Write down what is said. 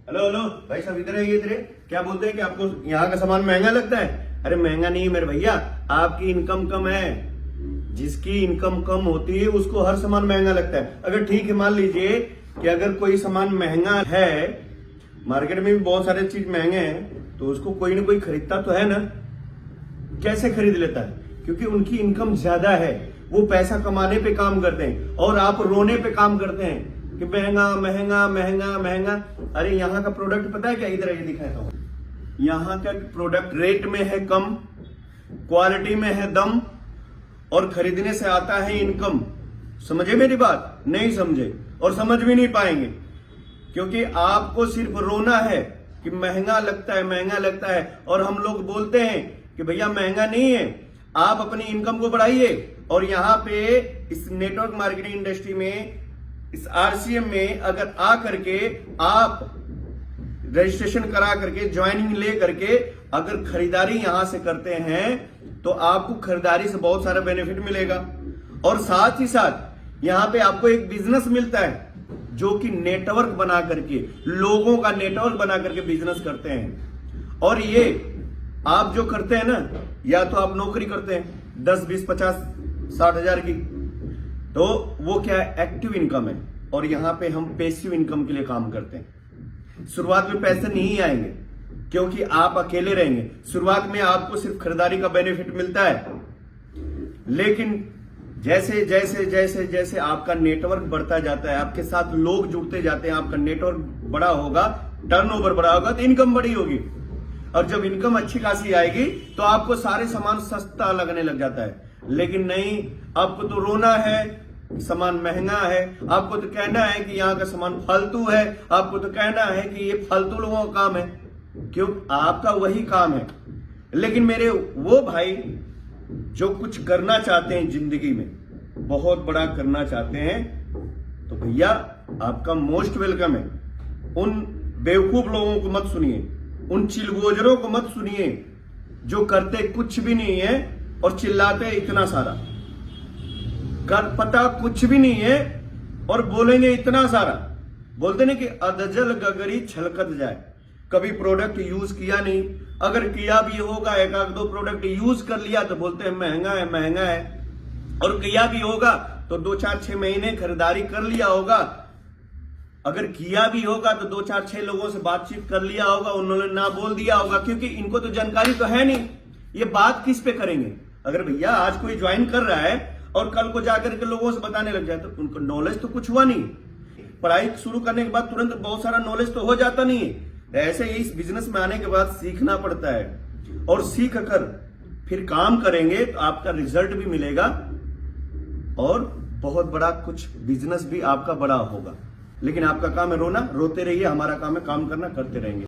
Hello hello भाई साहब, इधर है इधर है। क्या बोलते हैं कि आपको यहाँ का सामान महंगा लगता है? अरे महंगा नहीं है मेरे भैया, आपकी इनकम कम है। जिसकी इनकम कम होती है उसको हर सामान महंगा लगता है। अगर ठीक है, मान लीजिए कि अगर कोई सामान महंगा है, मार्केट में भी बहुत सारे चीज महंगे हैं, तो उसको कोई ना कोई खरीदता तो है ना। कैसे खरीद लेता है? क्योंकि उनकी इनकम ज्यादा है, वो पैसा कमाने पे काम करते हैं और आप रोने पे काम करते हैं कि महंगा महंगा महंगा महंगा। अरे यहाँ का प्रोडक्ट पता है क्या? इधर ये दिखाता हूँ। यहाँ का प्रोडक्ट रेट में है कम, क्वालिटी में है दम, और खरीदने से आता है इनकम। समझे मेरी बात? नहीं समझे और समझ भी नहीं पाएंगे, क्योंकि आपको सिर्फ रोना है कि महंगा लगता है महंगा लगता है। और हम लोग बोलते हैं कि भैया महंगा नहीं है, आप अपनी इनकम को बढ़ाइए। और यहाँ पे इस नेटवर्क मार्केटिंग इंडस्ट्री में, इस आरसीएम में अगर आ करके आप रजिस्ट्रेशन करा करके, ज्वाइनिंग ले करके अगर खरीदारी यहां से करते हैं, तो आपको खरीदारी से बहुत सारा बेनिफिट मिलेगा। और साथ ही साथ यहां पे आपको एक बिजनेस मिलता है, जो कि नेटवर्क बना करके, लोगों का नेटवर्क बना करके बिजनेस करते हैं। और ये आप जो करते हैं ना, या तो आप नौकरी करते हैं 10, 20, 50, 60 हजार की, तो वो क्या है? एक्टिव इनकम है। और यहां पे हम पैसिव इनकम के लिए काम करते हैं। शुरुआत में पैसे नहीं आएंगे क्योंकि आप अकेले रहेंगे। शुरुआत में आपको सिर्फ खरीदारी का बेनिफिट मिलता है, लेकिन जैसे जैसे जैसे जैसे आपका नेटवर्क बढ़ता जाता है, आपके साथ लोग जुड़ते जाते हैं, आपका नेटवर्क बड़ा होगा, टर्नओवर बड़ा होगा, तो इनकम बड़ी होगी। और जब इनकम अच्छी खासी आएगी तो आपको सारे सामान सस्ता लगने लग जाता है। लेकिन नहीं, आपको तो रोना है सामान महंगा है, आपको तो कहना है कि यहाँ का सामान फालतू है, आपको तो कहना है कि ये फालतू लोगों का काम है। क्यों? आपका वही काम है। लेकिन मेरे वो भाई जो कुछ करना चाहते हैं जिंदगी में, बहुत बड़ा करना चाहते हैं, तो भैया आपका मोस्ट वेलकम है। उन बेवकूफ लोगों को मत सुनिए, उन चिलगोजरों को मत सुनिए जो करते कुछ भी नहीं है और चिल्लाते इतना सारा। कर पता कुछ भी नहीं है और बोलेंगे इतना सारा। बोलते नहीं कि अधजल गगरी छलकत जाए। कभी प्रोडक्ट यूज किया नहीं, अगर किया भी होगा, एक आध दो प्रोडक्ट यूज कर लिया तो बोलते हैं महंगा है महंगा है। और किया भी होगा तो 2, 4, 6 महीने खरीदारी कर लिया होगा। अगर किया भी होगा तो 2, 4, 6 लोगों से बातचीत कर लिया होगा, उन्होंने ना बोल दिया होगा, क्योंकि इनको तो जानकारी तो है नहीं। ये बात किस पे करेंगे? अगर भैया आज कोई ज्वाइन कर रहा है और कल को जाकर के लोगों से बताने लग जाए, तो उनको नॉलेज तो कुछ हुआ नहीं। पढ़ाई शुरू करने के बाद तुरंत बहुत सारा नॉलेज तो हो जाता नहीं है। ऐसे ही इस बिजनेस में आने के बाद सीखना पड़ता है, और सीख कर फिर काम करेंगे तो आपका रिजल्ट भी मिलेगा और बहुत बड़ा कुछ बिजनेस भी आपका बड़ा होगा। लेकिन आपका काम है रोना, रोते रहिए। हमारा काम है काम करना, करते रहेंगे।